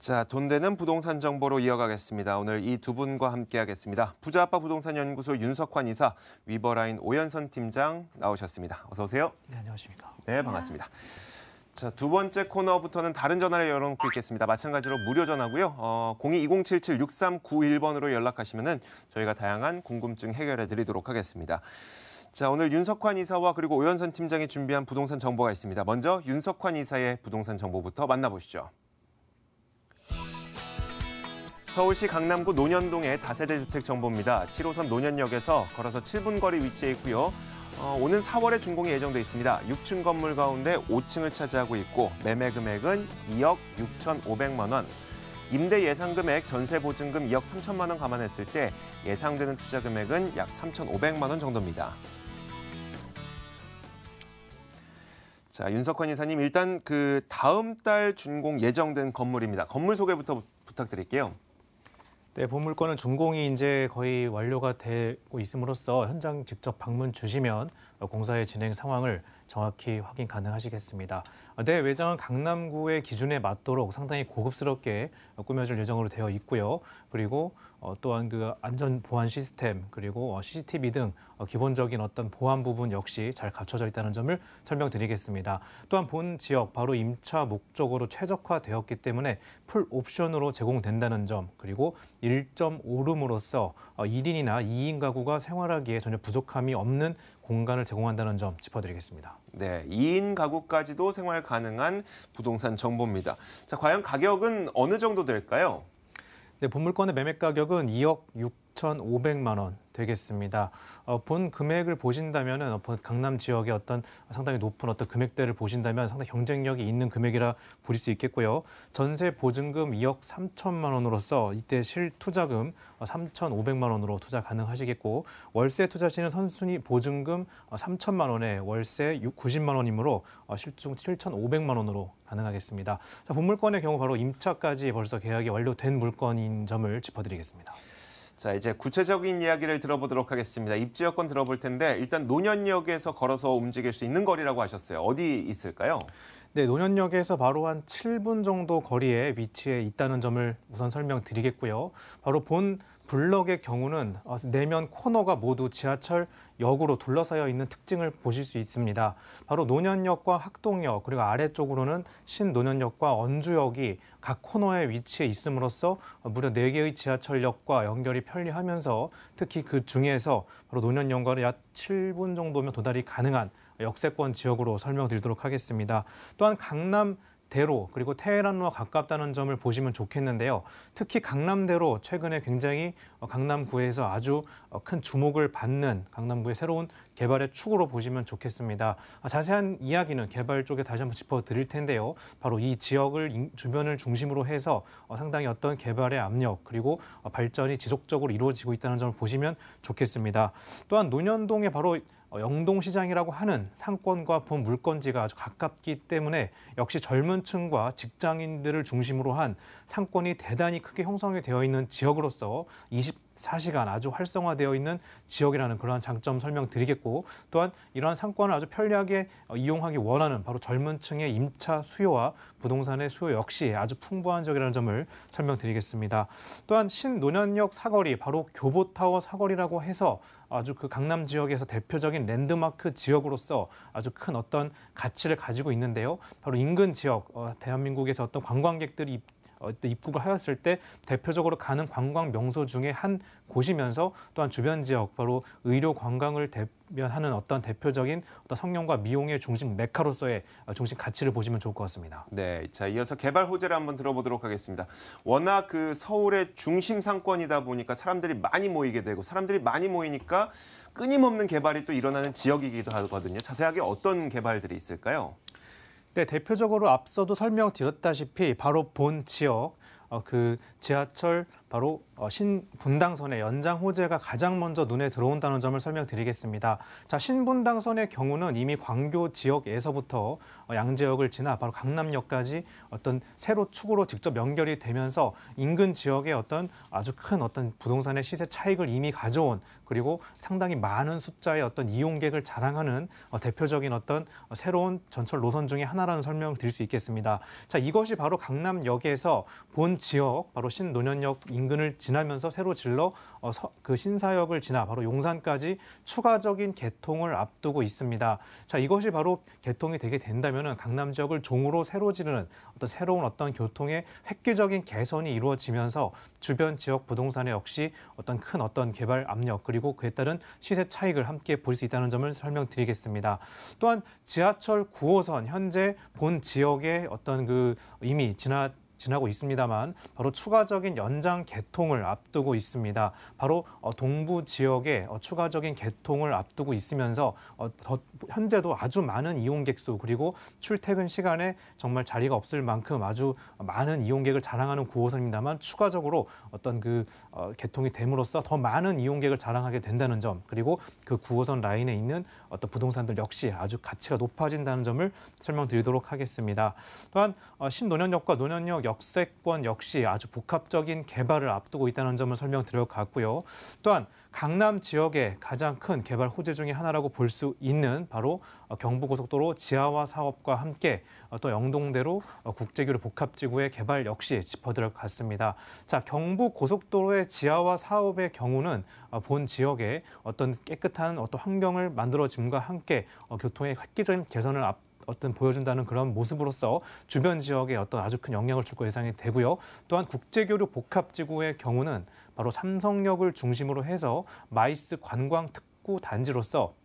자, 돈 되는 부동산 정보로 이어가겠습니다. 오늘 이 두 분과 함께하겠습니다. 부자아빠 부동산연구소 윤석환 이사, 위버라인 오연선 팀장 나오셨습니다. 어서 오세요. 네, 안녕하십니까. 네, 반갑습니다. 자, 두 번째 코너부터는 다른 전화를 열어놓고 있겠습니다. 마찬가지로 무료 전화고요. 02-2077-6391번으로 연락하시면은 저희가 다양한 궁금증 해결해 드리도록 하겠습니다. 자, 오늘 윤석환 이사와 그리고 오연선 팀장이 준비한 부동산 정보가 있습니다. 먼저 윤석환 이사의 부동산 정보부터 만나보시죠. 서울시 강남구 논현동의 다세대 주택 정보입니다. 7호선 논현역에서 걸어서 7분 거리 위치해 있고요. 오는 4월에 준공이 예정돼 있습니다. 6층 건물 가운데 5층을 차지하고 있고 매매 금액은 2억 6,500만 원. 임대 예상 금액, 전세 보증금 2억 3천만 원 감안했을 때 예상되는 투자 금액은 약 3,500만 원 정도입니다. 자, 윤석환 이사님, 일단 다음 달 준공 예정된 건물입니다. 건물 소개부터 부탁드릴게요. 네, 본 물건은 준공이 이제 거의 완료가 되고 있음으로써 현장 직접 방문 주시면 공사의 진행 상황을 정확히 확인 가능하시겠습니다. 네, 매장은 강남구의 기준에 맞도록 상당히 고급스럽게 꾸며질 예정으로 되어 있고요. 그리고 또한 안전 보안 시스템 그리고 CCTV 등 기본적인 어떤 보안 부분 역시 잘 갖춰져 있다는 점을 설명드리겠습니다. 또한 본 지역 바로 임차 목적으로 최적화되었기 때문에 풀 옵션으로 제공된다는 점, 그리고 1.5룸으로서 1인이나 2인 가구가 생활하기에 전혀 부족함이 없는 공간을 제공한다는 점 짚어드리겠습니다. 네, 2인 가구까지도 생활 가능한 부동산 정보입니다. 자, 과연 가격은 어느 정도 될까요? 네, 본 물건의 매매 가격은 2억 6,500만 원 되겠습니다. 본 금액을 보신다면은 강남 지역의 어떤 상당히 높은 어떤 금액대를 보신다면 상당히 경쟁력이 있는 금액이라 보실 수 있겠고요. 전세 보증금 2억 3천만 원으로서 이때 실투자금 3,500만 원으로 투자 가능하시겠고, 월세 투자 시는 선순위 보증금 3천만 원에 월세 90만 원이므로 실투 7,500만 원으로 가능하겠습니다. 자, 본 물건의 경우 바로 임차까지 벌써 계약이 완료된 물건인 점을 짚어드리겠습니다. 자, 이제 구체적인 이야기를 들어보도록 하겠습니다. 입지 여건 들어볼 텐데 일단 논현역에서 걸어서 움직일 수 있는 거리라고 하셨어요. 어디 있을까요? 네, 논현역에서 바로 한 7분 정도 거리에 위치해 있다는 점을 우선 설명드리겠고요. 바로 본 블럭의 경우는 내면 코너가 모두 지하철역으로 둘러싸여 있는 특징을 보실 수 있습니다. 바로 논현역과 학동역, 그리고 아래쪽으로는 신논현역과 언주역이 각 코너에 위치해 있음으로써 무려 4개의 지하철역과 연결이 편리하면서 특히 그 중에서 바로 논현역과는 약 7분 정도면 도달이 가능한 역세권 지역으로 설명드리도록 하겠습니다. 또한 강남대로 그리고 테헤란로와 가깝다는 점을 보시면 좋겠는데요. 특히 강남대로 최근에 굉장히 강남구에서 아주 큰 주목을 받는 강남구의 새로운 개발의 축으로 보시면 좋겠습니다. 자세한 이야기는 개발 쪽에 다시 한번 짚어드릴 텐데요. 바로 이 지역을 주변을 중심으로 해서 상당히 어떤 개발의 압력 그리고 발전이 지속적으로 이루어지고 있다는 점을 보시면 좋겠습니다. 또한 논현동에 바로 영동시장이라고 하는 상권과 본 물건지가 아주 가깝기 때문에 역시 젊은 층과 직장인들을 중심으로 한 상권이 대단히 크게 형성이 되어 있는 지역으로서 24시간 아주 활성화되어 있는 지역이라는 그러한 장점 설명드리겠고, 또한 이러한 상권을 아주 편리하게 이용하기 원하는 바로 젊은 층의 임차 수요와 부동산의 수요 역시 아주 풍부한 지역이라는 점을 설명드리겠습니다. 또한 신논현역 사거리, 바로 교보타워 사거리라고 해서 아주 강남 지역에서 대표적인 랜드마크 지역으로서 아주 큰 어떤 가치를 가지고 있는데요. 바로 인근 지역, 대한민국에서 어떤 관광객들이 입국을 하였을 때 대표적으로 가는 관광 명소 중에 한 곳이면서 또한 주변 지역, 바로 의료 관광을 대변하는 어떤 대표적인 어떤 성형과 미용의 중심 메카로서의 중심 가치를 보시면 좋을 것 같습니다. 네, 자, 이어서 개발 호재를 한번 들어보도록 하겠습니다. 워낙 서울의 중심 상권이다 보니까 사람들이 많이 모이게 되고, 사람들이 많이 모이니까 끊임없는 개발이 또 일어나는 지역이기도 하거든요. 자세하게 어떤 개발들이 있을까요? 네, 대표적으로 앞서도 설명드렸다시피 바로 본 지역, 지하철 바로 신분당선의 연장 호재가 가장 먼저 눈에 들어온다는 점을 설명드리겠습니다. 자, 신분당선의 경우는 이미 광교 지역에서부터 양재역을 지나 바로 강남역까지 어떤 세로 축으로 직접 연결이 되면서 인근 지역의 어떤 아주 큰 어떤 부동산의 시세 차익을 이미 가져온, 그리고 상당히 많은 숫자의 어떤 이용객을 자랑하는 대표적인 어떤 새로운 전철 노선 중에 하나라는 설명을 드릴 수 있겠습니다. 자, 이것이 바로 강남역에서 본 지역, 바로 신논현역 인근을 지나면서 새로 질러 그 신사역을 지나 바로 용산까지 추가적인 개통을 앞두고 있습니다. 자, 이것이 바로 개통이 되게 된다면은 강남 지역을 종으로 새로 지르는 어떤 새로운 어떤 교통의 획기적인 개선이 이루어지면서 주변 지역 부동산에 역시 어떤 큰 어떤 개발 압력, 그리고 그에 따른 시세 차익을 함께 볼 수 있다는 점을 설명드리겠습니다. 또한 지하철 9호선 현재 본 지역에 어떤 그 이미 지나고 있습니다만 바로 추가적인 연장 개통을 앞두고 있습니다. 바로 동부 지역에 추가적인 개통을 앞두고 있으면서 현재도 아주 많은 이용객 수, 그리고 출퇴근 시간에 정말 자리가 없을 만큼 아주 많은 이용객을 자랑하는 9호선입니다만 추가적으로 어떤 그 개통이 됨으로써 더 많은 이용객을 자랑하게 된다는 점, 그리고 그 9호선 라인에 있는 어떤 부동산들 역시 아주 가치가 높아진다는 점을 설명드리도록 하겠습니다. 또한 신논현역과 논현역 역세권 역시 아주 복합적인 개발을 앞두고 있다는 점을 설명드려갔고요. 또한 강남 지역의 가장 큰 개발 호재 중에 하나라고 볼 수 있는 바로 경부고속도로 지하화 사업과 함께 또 영동대로 국제교류 복합지구의 개발 역시 짚어들어갔습니다. 자, 경부고속도로의 지하화 사업의 경우는 본 지역에 어떤 깨끗한 어떤 환경을 만들어짐과 함께 교통의 획기적인 개선을 어떤 보여준다는 그런 모습으로서 주변 지역에 어떤 아주 큰 영향을 줄 거 예상이 되고요. 또한 국제교류 복합지구의 경우는 바로 삼성역을 중심으로 해서 마이스 관광 특구 단지로서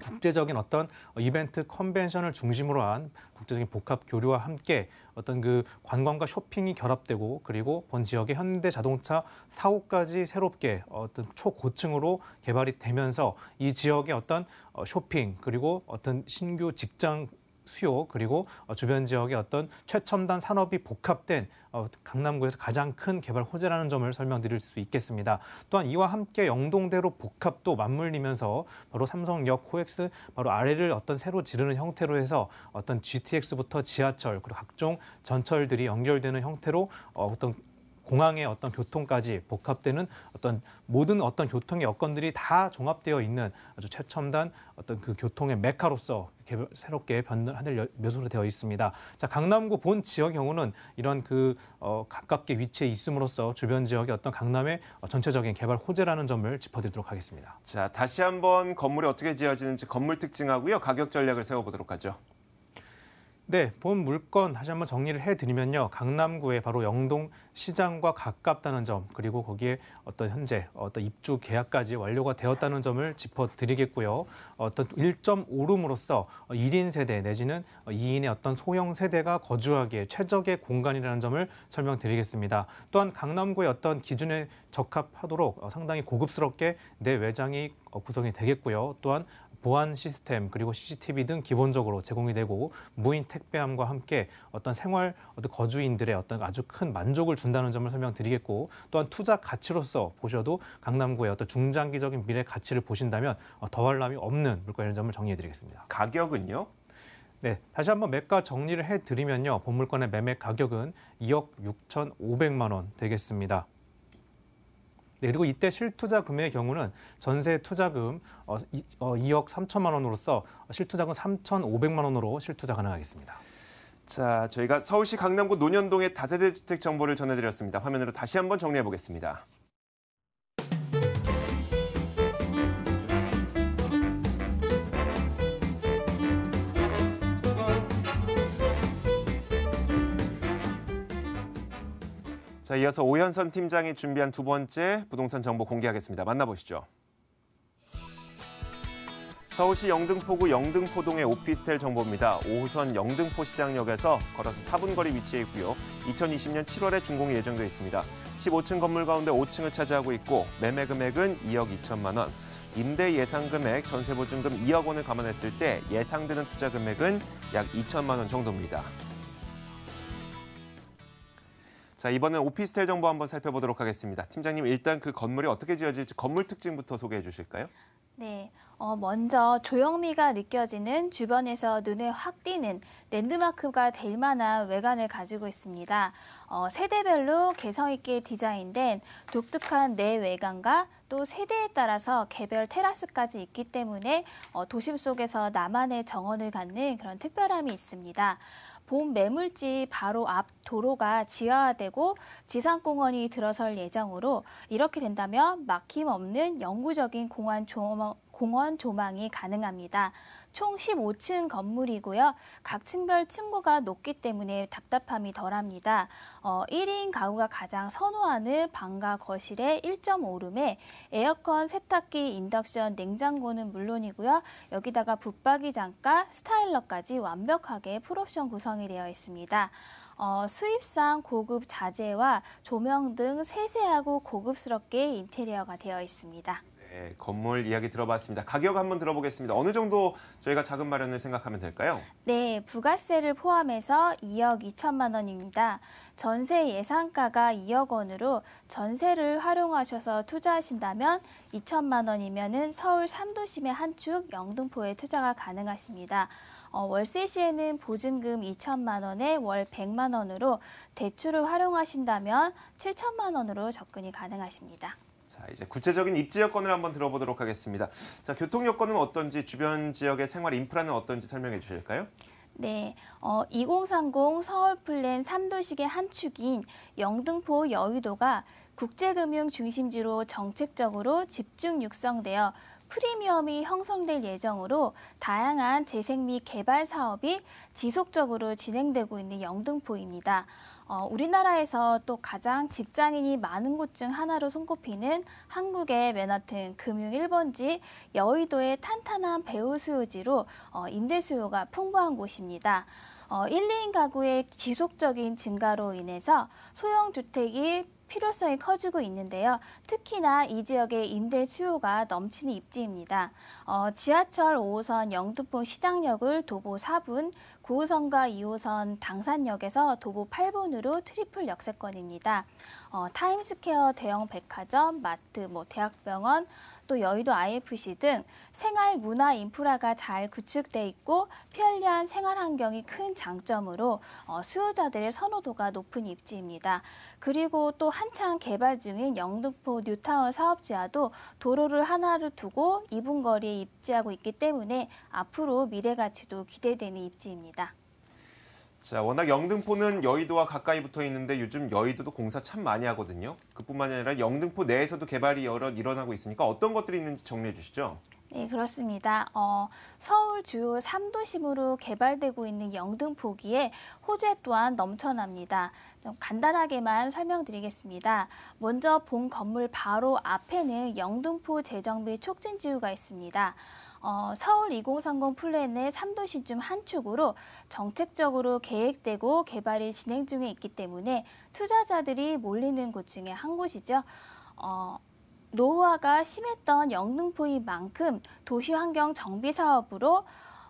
국제적인 어떤 이벤트 컨벤션을 중심으로 한 국제적인 복합 교류와 함께 어떤 그 관광과 쇼핑이 결합되고, 그리고 본 지역의 현대 자동차 사고까지 새롭게 어떤 초고층으로 개발이 되면서 이 지역의 어떤 쇼핑, 그리고 어떤 신규 직장 수요, 그리고 주변 지역의 어떤 최첨단 산업이 복합된 강남구에서 가장 큰 개발 호재라는 점을 설명드릴 수 있겠습니다. 또한 이와 함께 영동대로 복합도 맞물리면서 바로 삼성역, 코엑스 바로 아래를 어떤 새로 지르는 형태로 해서 어떤 GTX부터 지하철, 그리고 각종 전철들이 연결되는 형태로 어떤 공항의 어떤 교통까지 복합되는 어떤 모든 어떤 교통의 여건들이 다 종합되어 있는 아주 최첨단 어떤 그 교통의 메카로서 새롭게 하늘 묘소로 되어 있습니다. 자, 강남구 본 지역 경우는 이런 그 가깝게 위치해 있음으로써 주변 지역의 어떤 강남의 전체적인 개발 호재라는 점을 짚어드리도록 하겠습니다. 자, 다시 한번 건물이 어떻게 지어지는지 건물 특징하고요, 가격 전략을 세워보도록 하죠. 네, 본 물건 다시 한번 정리를 해드리면요. 강남구에 바로 영동 시장과 가깝다는 점, 그리고 거기에 어떤 현재 어떤 입주 계약까지 완료가 되었다는 점을 짚어드리겠고요. 어떤 1.5룸으로서 1인 세대 내지는 2인의 어떤 소형 세대가 거주하기에 최적의 공간이라는 점을 설명드리겠습니다. 또한 강남구의 어떤 기준에 적합하도록 상당히 고급스럽게 내외장이 구성이 되겠고요. 또한 보안 시스템, 그리고 CCTV 등 기본적으로 제공이 되고 무인 택배함과 함께 어떤 생활 거주인들의 어떤 아주 큰 만족을 준다는 점을 설명드리겠고, 또한 투자 가치로서 보셔도 강남구의 어떤 중장기적인 미래 가치를 보신다면 더할 나위 없는 물건이라는 점을 정리해드리겠습니다. 가격은요? 네, 다시 한번 매가 정리를 해드리면요. 본 물건의 매매 가격은 2억 6,500만 원 되겠습니다. 네, 그리고 이때 실투자 금액의 경우는 전세 투자금 2억 3천만 원으로서 실투자금 3,500만 원으로 실투자 가능하겠습니다. 자, 저희가 서울시 강남구 논현동의 다세대 주택 정보를 전해드렸습니다. 화면으로 다시 한번 정리해 보겠습니다. 자, 이어서 오현선 팀장이 준비한 두 번째 부동산 정보 공개하겠습니다. 만나보시죠. 서울시 영등포구 영등포동의 오피스텔 정보입니다. 5호선 영등포 시장역에서 걸어서 4분 거리 위치해 있고요. 2020년 7월에 준공이 예정돼 있습니다. 15층 건물 가운데 5층을 차지하고 있고 매매 금액은 2억 2천만 원. 임대 예상 금액, 전세 보증금 2억 원을 감안했을 때 예상되는 투자 금액은 약 2천만 원 정도입니다. 자, 이번엔 오피스텔 정보 한번 살펴보도록 하겠습니다. 팀장님, 일단 그 건물이 어떻게 지어질지 건물 특징부터 소개해 주실까요? 네, 먼저 조형미가 느껴지는 주변에서 눈에 확 띄는 랜드마크가 될 만한 외관을 가지고 있습니다. 세대별로 개성 있게 디자인된 독특한 내외관과 또 세대에 따라서 개별 테라스까지 있기 때문에 도심 속에서 나만의 정원을 갖는 그런 특별함이 있습니다. 본 매물지 바로 앞 도로가 지하화되고 지상공원이 들어설 예정으로 이렇게 된다면 막힘없는 영구적인 공원 조망이 가능합니다. 총 15층 건물이고요. 각 층별 층고가 높기 때문에 답답함이 덜합니다. 1인 가구가 가장 선호하는 방과 거실의 1.5룸에 에어컨, 세탁기, 인덕션, 냉장고는 물론이고요. 여기다가 붙박이장과 스타일러까지 완벽하게 풀옵션 구성이 되어 있습니다. 수입상 고급 자재와 조명 등 세세하고 고급스럽게 인테리어가 되어 있습니다. 네, 건물 이야기 들어봤습니다. 가격 한번 들어보겠습니다. 어느 정도 저희가 자금 마련을 생각하면 될까요? 네, 부가세를 포함해서 2억 2천만 원입니다. 전세 예상가가 2억 원으로 전세를 활용하셔서 투자하신다면 2천만 원이면은 서울 3도심의 한 축 영등포에 투자가 가능하십니다. 월세 시에는 보증금 2천만 원에 월 100만 원으로 대출을 활용하신다면 7천만 원으로 접근이 가능하십니다. 자, 이제 구체적인 입지 여건을 한번 들어보도록 하겠습니다. 자, 교통 여건은 어떤지, 주변 지역의 생활 인프라는 어떤지 설명해 주실까요? 네, 2030 서울 플랜 3도식의 한 축인 영등포 여의도가 국제금융 중심지로 정책적으로 집중 육성되어 프리미엄이 형성될 예정으로 다양한 재생 및 개발 사업이 지속적으로 진행되고 있는 영등포입니다. 우리나라에서 또 가장 직장인이 많은 곳 중 하나로 손꼽히는 한국의 맨하튼 금융 1번지 여의도의 탄탄한 배후 수요지로 임대 수요가 풍부한 곳입니다. 1, 2인 가구의 지속적인 증가로 인해서 소형 주택이 필요성이 커지고 있는데요. 특히나 이 지역의 임대 수요가 넘치는 입지입니다. 지하철 5호선 영등포 시장역을 도보 4분, 9호선과 2호선 당산역에서 도보 8분으로 트리플 역세권입니다. 타임스퀘어 대형 백화점, 마트, 대학병원, 또 여의도 IFC 등 생활 문화 인프라가 잘 구축돼 있고 편리한 생활 환경이 큰 장점으로 수요자들의 선호도가 높은 입지입니다. 그리고 또 한창 개발 중인 영등포 뉴타운 사업지와도 도로를 하나를 두고 2분 거리에 입지하고 있기 때문에 앞으로 미래 가치도 기대되는 입지입니다. 자, 워낙 영등포는 여의도와 가까이 붙어 있는데 요즘 여의도도 공사 참 많이 하거든요. 그뿐만이 아니라 영등포 내에서도 개발이 여러 일어나고 있으니까 어떤 것들이 있는지 정리해 주시죠. 네, 그렇습니다. 서울 주요 3도심으로 개발되고 있는 영등포기에 호재 또한 넘쳐납니다. 좀 간단하게만 설명드리겠습니다. 먼저 본 건물 바로 앞에는 영등포 재정비 촉진지구가 있습니다. 서울 2030 플랜의 3도시 중 한 축으로 정책적으로 계획되고 개발이 진행 중에 있기 때문에 투자자들이 몰리는 곳 중에 한 곳이죠. 노후화가 심했던 영등포인 만큼 도시환경 정비 사업으로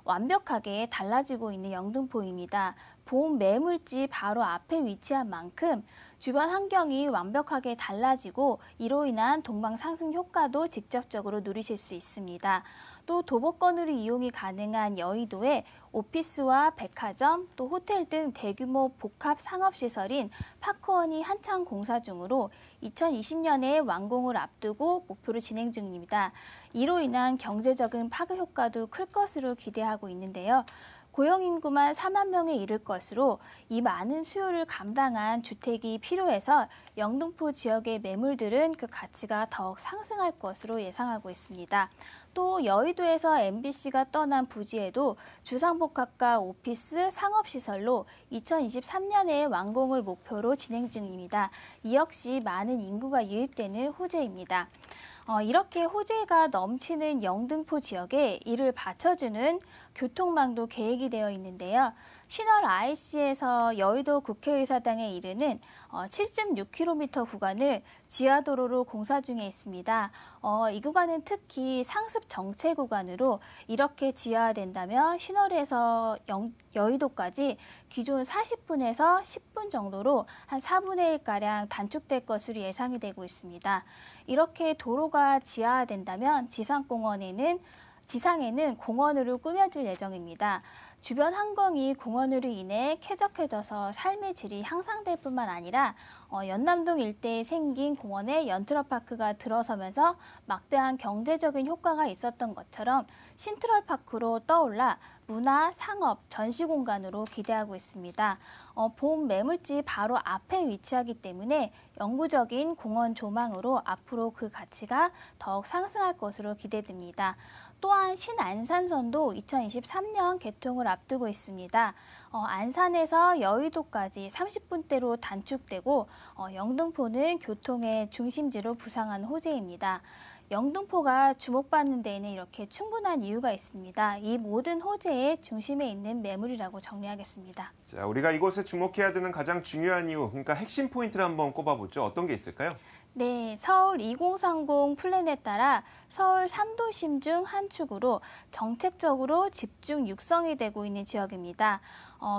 완벽하게 달라지고 있는 영등포입니다. 본 매물지 바로 앞에 위치한 만큼 주변 환경이 완벽하게 달라지고 이로 인한 동방 상승 효과도 직접적으로 누리실 수 있습니다. 또 도보권으로 이용이 가능한 여의도에 오피스와 백화점, 또 호텔 등 대규모 복합 상업시설인 파크원이 한창 공사 중으로 2020년에 완공을 앞두고 목표로 진행 중입니다. 이로 인한 경제적인 파급 효과도 클 것으로 기대하고 있는데요. 고용인구만 4만 명에 이를 것으로 이 많은 수요를 감당한 주택이 필요해서 영등포 지역의 매물들은 그 가치가 더욱 상승할 것으로 예상하고 있습니다. 또 여의도에서 MBC가 떠난 부지에도 주상복합과 오피스, 상업시설로 2023년에 완공을 목표로 진행 중입니다. 이 역시 많은 인구가 유입되는 호재입니다. 이렇게 호재가 넘치는 영등포 지역에 이를 받쳐주는 교통망도 계획이 되어 있는데요. 신월 IC에서 여의도 국회의사당에 이르는 7.6km 구간을 지하도로로 공사 중에 있습니다. 이 구간은 특히 상습 정체 구간으로 이렇게 지하화된다면 신월에서 여의도까지 기존 40분에서 10분 정도로 한 4분의 1가량 단축될 것으로 예상이 되고 있습니다. 이렇게 도로가 지하화된다면 지상에는 공원으로 꾸며질 예정입니다. 주변 환경이 공원으로 인해 쾌적해져서 삶의 질이 향상될 뿐만 아니라 연남동 일대에 생긴 공원에 연트럴파크가 들어서면서 막대한 경제적인 효과가 있었던 것처럼 신트럴파크로 떠올라 문화, 상업, 전시 공간으로 기대하고 있습니다. 본 매물지 바로 앞에 위치하기 때문에 영구적인 공원 조망으로 앞으로 그 가치가 더욱 상승할 것으로 기대됩니다. 또한 신안산선도 2023년 개통을 앞두고 있습니다. 안산에서 여의도까지 30분대로 단축되고 영등포는 교통의 중심지로 부상한 호재입니다. 영등포가 주목받는 데에는 이렇게 충분한 이유가 있습니다. 이 모든 호재의 중심에 있는 매물이라고 정리하겠습니다. 자, 우리가 이곳에 주목해야 되는 가장 중요한 이유, 그러니까 핵심 포인트를 한번 꼽아보죠. 어떤 게 있을까요? 네, 서울 2030 플랜에 따라 서울 3도심 중 한 축으로 정책적으로 집중 육성이 되고 있는 지역입니다.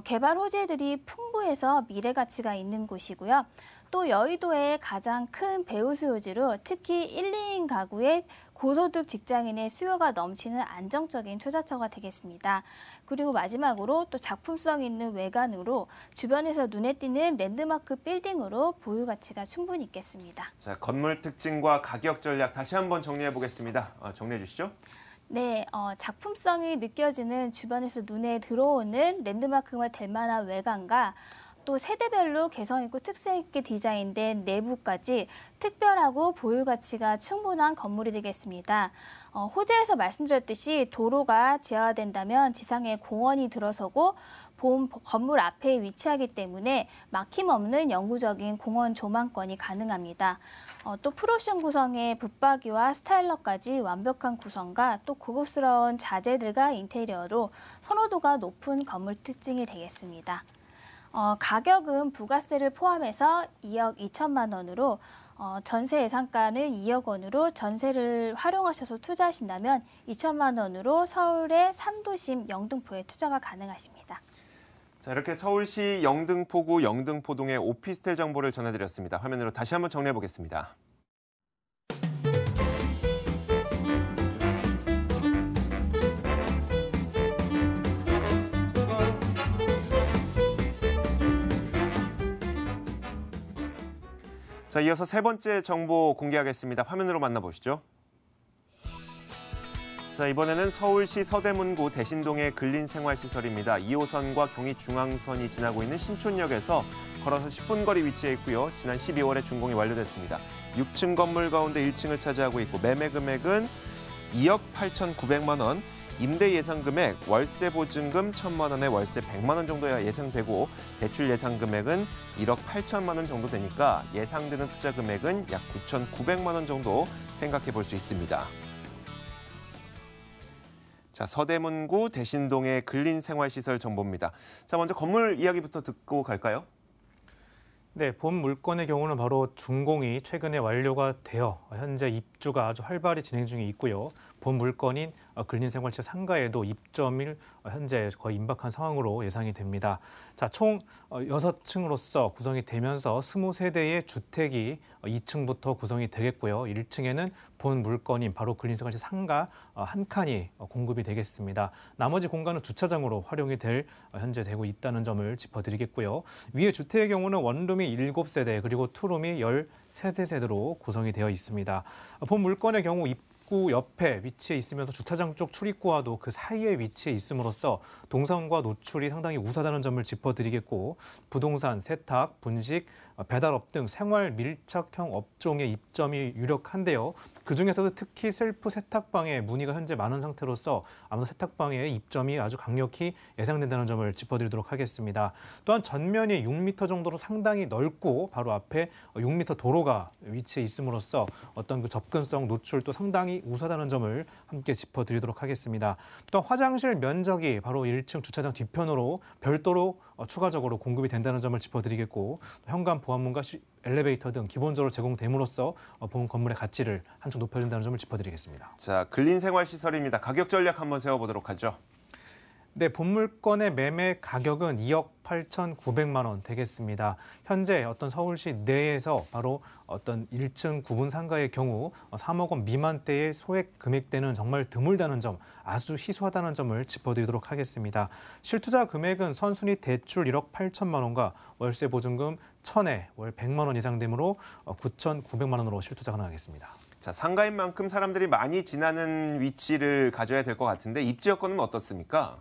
개발 호재들이 풍부해서 미래 가치가 있는 곳이고요. 또 여의도의 가장 큰 배우 수요지로 특히 1, 2인 가구의 고소득 직장인의 수요가 넘치는 안정적인 투자처가 되겠습니다. 그리고 마지막으로 또 작품성 있는 외관으로 주변에서 눈에 띄는 랜드마크 빌딩으로 보유 가치가 충분히 있겠습니다. 자, 건물 특징과 가격 전략 다시 한번 정리해 보겠습니다. 정리해 주시죠. 네, 작품성이 느껴지는 주변에서 눈에 들어오는 랜드마크가 될 만한 외관과 또 세대별로 개성 있고 특색 있게 디자인된 내부까지 특별하고 보유 가치가 충분한 건물이 되겠습니다. 호재에서 말씀드렸듯이 도로가 지하화된다면 지상에 공원이 들어서고 본 건물 앞에 위치하기 때문에 막힘없는 영구적인 공원 조망권이 가능합니다. 또 풀옵션 구성의 붙박이와 스타일러까지 완벽한 구성과 또 고급스러운 자재들과 인테리어로 선호도가 높은 건물 특징이 되겠습니다. 가격은 부가세를 포함해서 2억 2천만 원으로 전세 예상가는 2억 원으로 전세를 활용하셔서 투자하신다면 2천만 원으로 서울의 3도심 영등포에 투자가 가능하십니다. 자, 이렇게 서울시 영등포구 영등포동의 오피스텔 정보를 전해드렸습니다. 화면으로 다시 한번 정리해 보겠습니다. 자, 이어서 세 번째 정보 공개하겠습니다. 화면으로 만나보시죠. 자, 이번에는 서울시 서대문구 대신동의 근린생활시설입니다. 2호선과 경의중앙선이 지나고 있는 신촌역에서 걸어서 10분 거리 위치해 있고요. 지난 12월에 준공이 완료됐습니다. 6층 건물 가운데 1층을 차지하고 있고 매매 금액은 2억 8,900만 원, 임대 예상 금액, 월세 보증금 1,000만 원에 월세 100만 원 정도야 예상되고 대출 예상 금액은 1억 8천만 원 정도 되니까 예상되는 투자 금액은 약 9,900만 원 정도 생각해 볼 수 있습니다. 자, 서대문구 대신동의 근린생활시설 정보입니다. 자, 먼저 건물 이야기부터 듣고 갈까요? 네, 본 물건의 경우는 바로 준공이 최근에 완료가 되어 현재 입주가 아주 활발히 진행 중에 있고요. 본 물건인 근린생활시설 상가에도 입점일 현재 거의 임박한 상황으로 예상이 됩니다. 자, 총 6층으로서 구성이 되면서 20세대의 주택이 2층부터 구성이 되겠고요. 1층에는 본 물건인 바로 근린생활시설 상가 한 칸이 공급이 되겠습니다. 나머지 공간은 주차장으로 활용이 현재 되고 있다는 점을 짚어드리겠고요. 위에 주택의 경우는 원룸이 7세대 그리고 투룸이 13세대로 구성이 되어 있습니다. 본 물건의 경우 입구 옆에 위치해 있으면서 주차장 쪽 출입구와도 그 사이에 위치해 있음으로써 동선과 노출이 상당히 우수하다는 점을 짚어드리겠고 부동산, 세탁, 분식, 배달업 등 생활 밀착형 업종의 입점이 유력한데요. 그중에서도 특히 셀프 세탁방에 문의가 현재 많은 상태로서 아무래도 세탁방의 입점이 아주 강력히 예상된다는 점을 짚어드리도록 하겠습니다. 또한 전면이 6m 정도로 상당히 넓고 바로 앞에 6m 도로가 위치해 있음으로써 어떤 그 접근성 노출도 상당히 우수하다는 점을 함께 짚어드리도록 하겠습니다. 또 화장실 면적이 바로 1층 주차장 뒤편으로 별도로 추가적으로 공급이 된다는 점을 짚어드리겠고, 현관 보안문과 엘리베이터 등 기본적으로 제공됨으로써 본 건물의 가치를 한층 높여준다는 점을 짚어드리겠습니다. 자, 근린생활시설입니다. 가격 전략 한번 세워보도록 하죠. 네, 본물건의 매매 가격은 2억 8,900만 원 되겠습니다. 현재 어떤 서울시 내에서 바로 어떤 1층 구분 상가의 경우 3억 원 미만대의 소액 금액대는 정말 드물다는 점, 아주 희소하다는 점을 짚어드리도록 하겠습니다. 실투자 금액은 선순위 대출 1억 8천만 원과 월세 보증금 1,000에 월 100만 원 이상 되므로 9,900만 원으로 실투자 가능하겠습니다. 자, 상가인 만큼 사람들이 많이 지나는 위치를 가져야 될 것 같은데 입지 여건은 어떻습니까?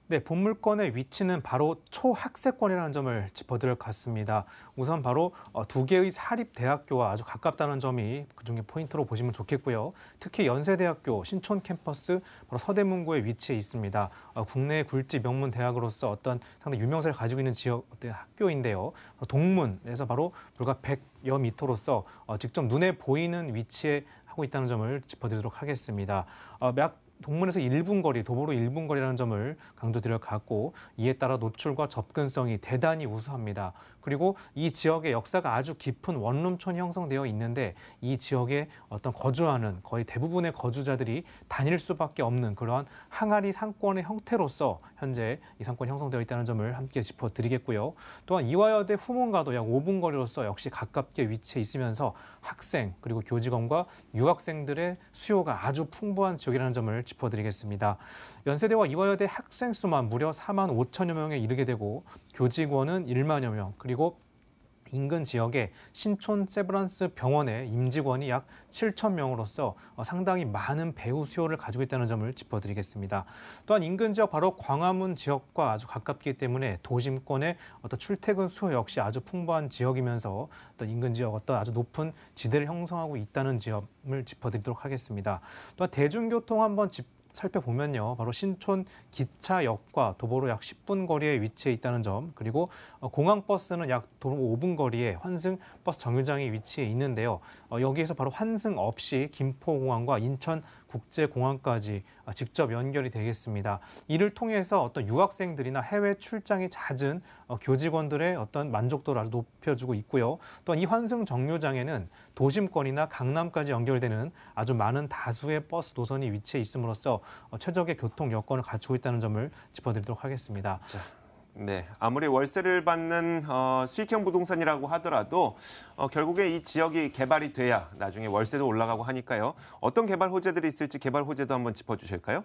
네, 본물건의 위치는 바로 초학세권이라는 점을 짚어드릴 것 같습니다. 우선 바로 두 개의 사립대학교와 아주 가깝다는 점이 그중에 포인트로 보시면 좋겠고요. 특히 연세대학교 신촌 캠퍼스 바로 서대문구에 위치해 있습니다. 국내 굴지 명문 대학으로서 어떤 상당히 유명세를 가지고 있는 지역 학교인데요. 동문에서 바로 불과 100여 미터로서 직접 눈에 보이는 위치에 하고 있다는 점을 짚어드리도록 하겠습니다. 동문에서 1분 거리, 도보로 1분 거리라는 점을 강조드릴 것 같고, 이에 따라 노출과 접근성이 대단히 우수합니다. 그리고 이 지역의 역사가 아주 깊은 원룸촌이 형성되어 있는데 이 지역에 어떤 거주하는 거의 대부분의 거주자들이 다닐 수밖에 없는 그러한 항아리 상권의 형태로서 현재 이 상권이 형성되어 있다는 점을 함께 짚어드리겠고요. 또한 이화여대 후문과도 약 5분 거리로서 역시 가깝게 위치해 있으면서 학생 그리고 교직원과 유학생들의 수요가 아주 풍부한 지역이라는 점을 짚어드리겠습니다. 연세대와 이화여대 학생 수만 무려 4만 5천여 명에 이르게 되고 교직원은 1만여 명, 그리고 인근 지역의 신촌 세브란스 병원의 임직원이 약 7천 명으로서 상당히 많은 배우 수요를 가지고 있다는 점을 짚어드리겠습니다. 또한 인근 지역 바로 광화문 지역과 아주 가깝기 때문에 도심권의 어떤 출퇴근 수요 역시 아주 풍부한 지역이면서 어떤 인근 지역 어떤 아주 높은 지대를 형성하고 있다는 지역을 짚어드리도록 하겠습니다. 또한 대중교통 한번 살펴보면요. 바로 신촌 기차역과 도보로 약 10분 거리에 위치해 있다는 점, 그리고 공항버스는 약 도로 5분 거리에 환승 버스 정류장이 위치해 있는데요. 여기에서 바로 환승 없이 김포공항과 인천국제공항까지 직접 연결이 되겠습니다. 이를 통해서 어떤 유학생들이나 해외 출장이 잦은 교직원들의 어떤 만족도를 아주 높여주고 있고요. 또한 이 환승 정류장에는 도심권이나 강남까지 연결되는 아주 많은 다수의 버스 노선이 위치해 있음으로써 최적의 교통 여건을 갖추고 있다는 점을 짚어드리도록 하겠습니다. 자, 네, 아무리 월세를 받는 수익형 부동산이라고 하더라도 결국에 이 지역이 개발이 돼야 나중에 월세도 올라가고 하니까요. 어떤 개발 호재들이 있을지 개발 호재도 한번 짚어주실까요?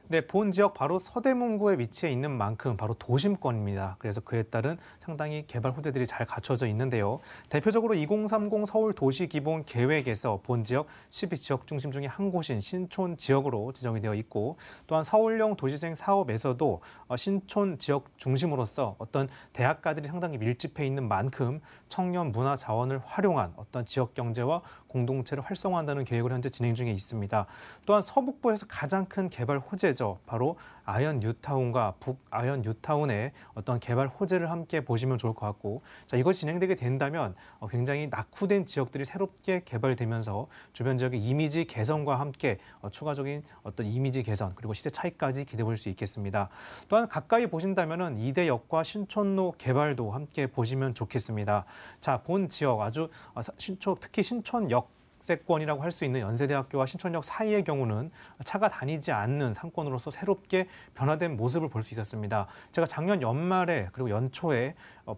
네, 본 지역 바로 서대문구에 위치해 있는 만큼 바로 도심권입니다. 그래서 그에 따른 상당히 개발 호재들이 잘 갖춰져 있는데요. 대표적으로 2030 서울 도시 기본 계획에서 본 지역 12지역 중심 중에 한 곳인 신촌 지역으로 지정이 되어 있고, 또한 서울형 도시생 사업에서도 신촌 지역 중심으로서 어떤 대학가들이 상당히 밀집해 있는 만큼 청년 문화 자원을 활용한 어떤 지역 경제와 공동체를 활성화한다는 계획을 현재 진행 중에 있습니다. 또한 서북부에서 가장 큰 개발 호재죠. 바로 아현 뉴타운과 북아현 뉴타운의 어떤 개발 호재를 함께 보시면 좋을 것 같고, 자, 이거 진행되게 된다면 굉장히 낙후된 지역들이 새롭게 개발되면서 주변 지역의 이미지 개선과 함께 추가적인 어떤 이미지 개선 그리고 시대 차이까지 기대해 볼 수 있겠습니다. 또한 가까이 보신다면은 이대역과 신촌로 개발도 함께 보시면 좋겠습니다. 자, 본 지역 아주 특히 신촌역 세권이라고 할 수 있는 연세대학교와 신촌역 사이의 경우는 차가 다니지 않는 상권으로서 새롭게 변화된 모습을 볼 수 있었습니다. 제가 작년 연말에 그리고 연초에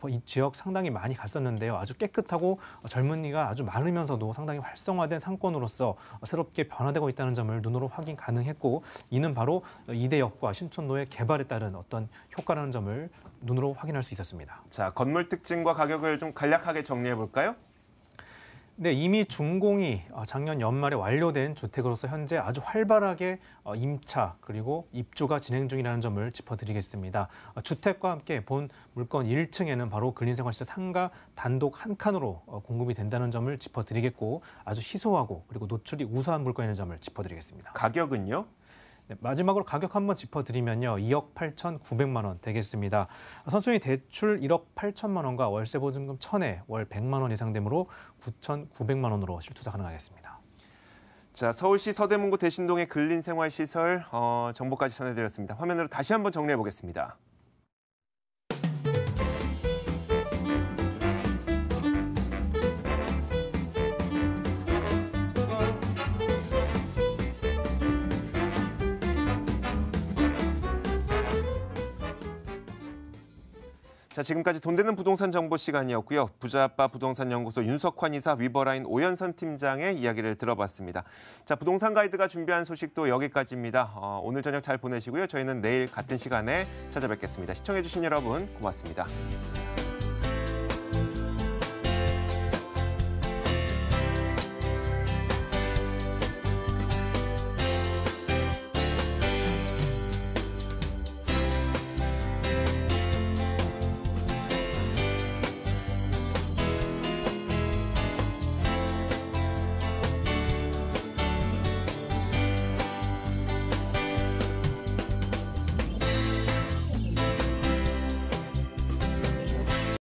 이 지역 상당히 많이 갔었는데요. 아주 깨끗하고 젊은이가 아주 많으면서도 상당히 활성화된 상권으로서 새롭게 변화되고 있다는 점을 눈으로 확인 가능했고, 이는 바로 이대역과 신촌로의 개발에 따른 어떤 효과라는 점을 눈으로 확인할 수 있었습니다. 자, 건물 특징과 가격을 좀 간략하게 정리해 볼까요? 네, 이미 준공이 작년 연말에 완료된 주택으로서 현재 아주 활발하게 임차 그리고 입주가 진행 중이라는 점을 짚어드리겠습니다. 주택과 함께 본 물건 1층에는 바로 근린생활시설 상가 단독 한 칸으로 공급이 된다는 점을 짚어드리겠고 아주 희소하고 그리고 노출이 우수한 물건이라는 점을 짚어드리겠습니다. 가격은요? 네, 마지막으로 가격 한번 짚어드리면요. 2억 8,900만 원 되겠습니다. 선순위 대출 1억 8천만 원과 월세 보증금 1,000에 월 100만 원 이상 되므로 9,900만 원으로 실투자 가능하겠습니다. 자, 서울시 서대문구 대신동의 근린생활시설 정보까지 전해드렸습니다. 화면으로 다시 한번 정리해 보겠습니다. 자, 지금까지 돈 되는 부동산 정보 시간이었고요. 부자아빠 부동산 연구소 윤석환 이사, 위버라인 오연선 팀장의 이야기를 들어봤습니다. 자, 부동산 가이드가 준비한 소식도 여기까지입니다. 오늘 저녁 잘 보내시고요. 저희는 내일 같은 시간에 찾아뵙겠습니다. 시청해주신 여러분 고맙습니다.